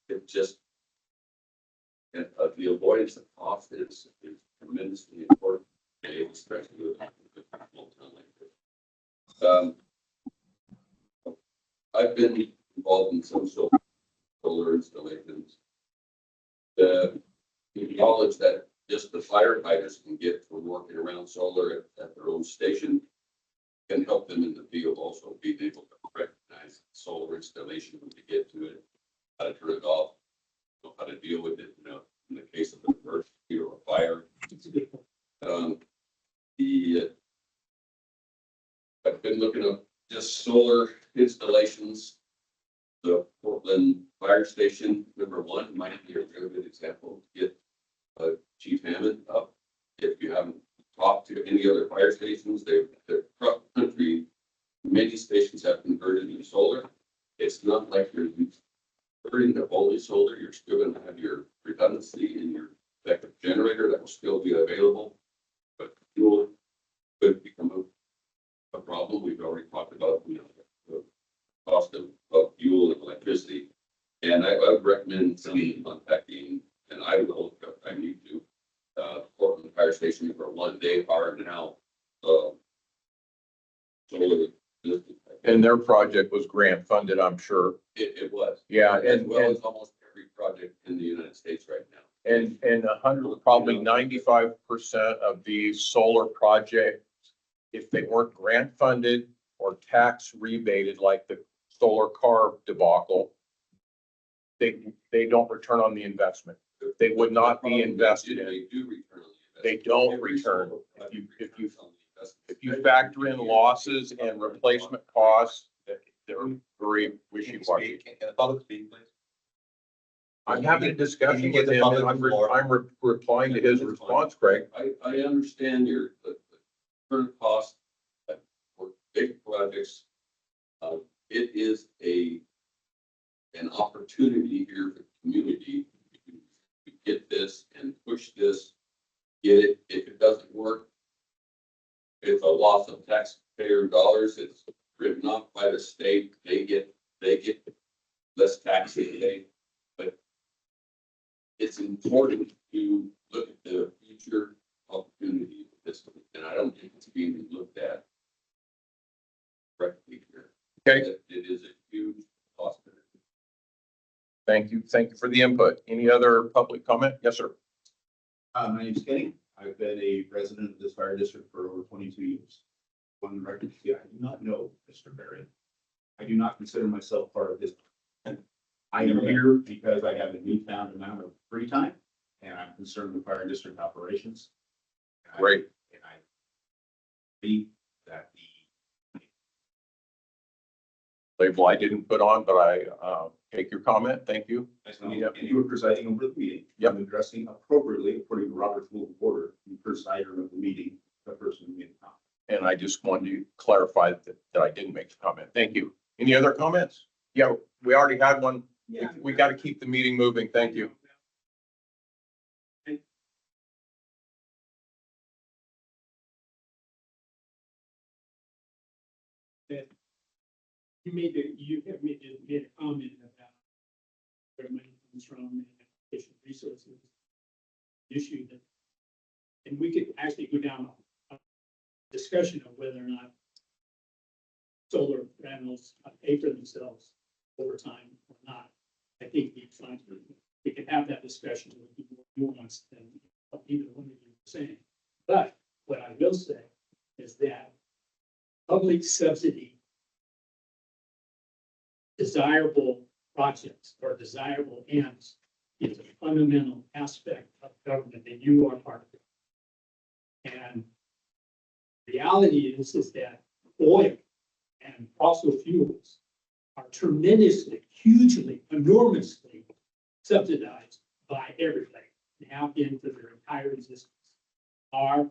It just, and the avoidance of cost is tremendously important, especially with a small town like this. I've been involved in some solar installations. The knowledge that just the firefighters can get from working around solar at their own station can help them in the field also being able to recognize solar installation when they get to it, how to turn it off, how to deal with it, in the case of an emergency or a fire. I've been looking up just solar installations. The Portland Fire Station #1 might be a really good example. Get Chief Hammond up if you haven't talked to any other fire stations. They're across the country. Many stations have converted to solar. It's not like you're converting to only solar. You're still going to have your redundancy in your backup generator that will still be available. But fuel could become a problem. We've already talked about, the cost of fuel and electricity. And I would recommend somebody contacting, and I will, if I need to, Portland Fire Station for one. They are now, solar. And their project was grant funded, I'm sure. It was. Yeah, As and, well and, as almost every project in the United States right now. and 100, probably 95% of these solar projects, if they weren't grant funded or tax rebated like the solar car debacle, they don't return on the investment. They would not be invested in. They do return on the investment. They don't Every return. solar If project you returns on the investment. If you factor in losses and replacement costs, they're very wishy-washy. Can the public speak, please? I'm having a Can discussion you get with the him, and public floor? I'm replying to his response, Craig. I understand the current cost for big projects. It is an opportunity here for the community to get this and push this, get it. If it doesn't work, it's a loss of taxpayer dollars. It's written off by the state. They get less taxes paid. But it's important to look at the future opportunity of this, and I don't think it's being looked at correctly here. Okay, It is a huge possibility. thank you. Thank you for the input. Any other public comment? Yes, sir. My name's Kenny. I've been a resident of this fire district for over 22 years. On the record, I do not know Mr. Barry. I do not consider myself part of his. I am here because I have a newfound amount of free time and I'm concerned with fire district operations. Great. And I believe that Label I didn't put on, but I take your comment. Thank you. and you were presiding over the meeting. Yep. I'm addressing appropriately according to Robert's Rule of Order, the presider of the meeting, the person who made the comment. And I just wanted to clarify that I didn't make the comment. Thank you. Any other comments? Yeah, we already had one. We got to keep the meeting moving. Thank you. You have made a comment about where money comes from and efficient resources. Issue that, and we could actually go down a discussion of whether or not solar panels pay for themselves over time or not. I think we can have that discussion with people more nuanced than either one of you are saying. But what I will say is that public subsidy desirable projects or desirable ends is a fundamental aspect of government that you are part of. And reality is that oil and fossil fuels are tremendously, hugely, enormously subsidized by everybody now into their entire existence. Our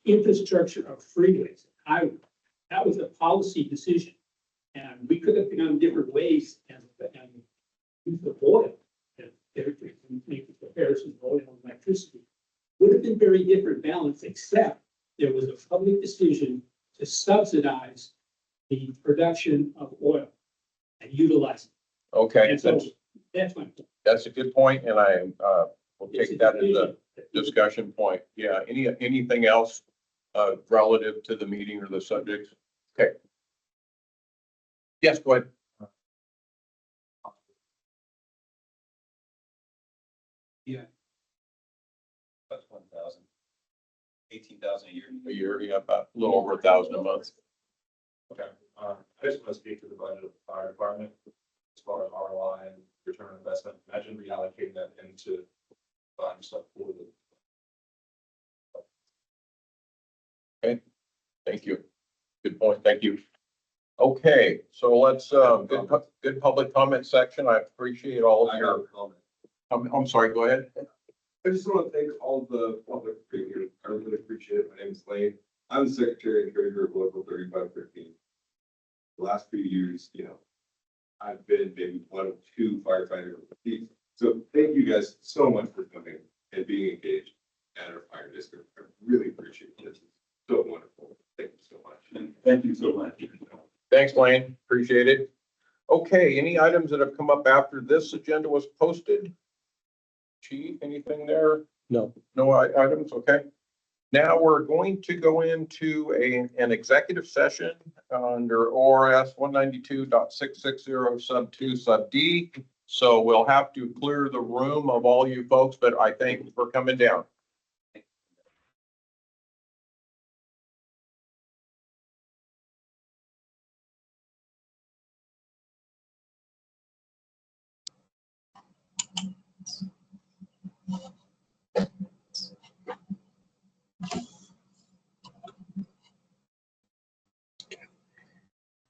infrastructure of freeways, highways, that was a policy decision. And we could have gone different ways and use the oil. If we make the comparison of oil and electricity, would have been very different balance, except there was a public decision to subsidize the production of oil and utilize it. Okay, And so that's my point. that's a good point, and I will take that as a discussion point. Yeah, anything else relative to the meeting or the subject? Okay. Yes, go ahead. Yeah. About 1,000. 18,000 a year. A year, yeah, about a little over 1,000 a month. Okay, I just want to speak to the budget of the fire department as far as ROI and return on investment. Imagine reallocating that into buying stuff for the. Thank you. Good point. Thank you. Okay, so let's, good public comment section. I appreciate all of your, I'm sorry, go ahead. I just want to thank all the public for being here. I really appreciate it. My name is Lane. I'm the secretary and treasurer of local 3515. The last few years, I've been maybe one of two firefighters. So thank you guys so much for coming and being engaged at our fire district. I really appreciate it. This is so wonderful. Thank you so much. And thank you so much. Thanks, Lane. Appreciate it. Okay, any items that have come up after this agenda was posted? Chief, anything there? No. No items, okay. Now we're going to go into an executive session under ORS 192.660 sub 2 sub D. So we'll have to clear the room of all you folks, but I thank you for coming down.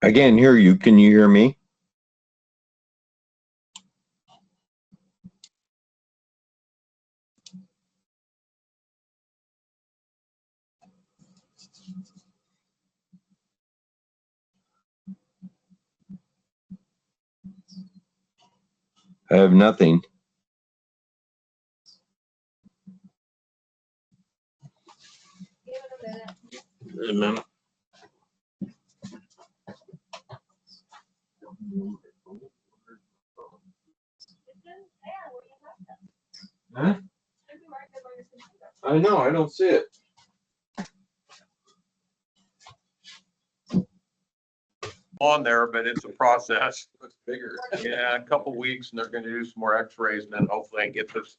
I can't hear you. Can you hear me? I have nothing. A minute. Huh? I know, I don't see it. On there, but it's a process. It's bigger. Yeah, a couple weeks and they're gonna do some more x-rays and then hopefully I get this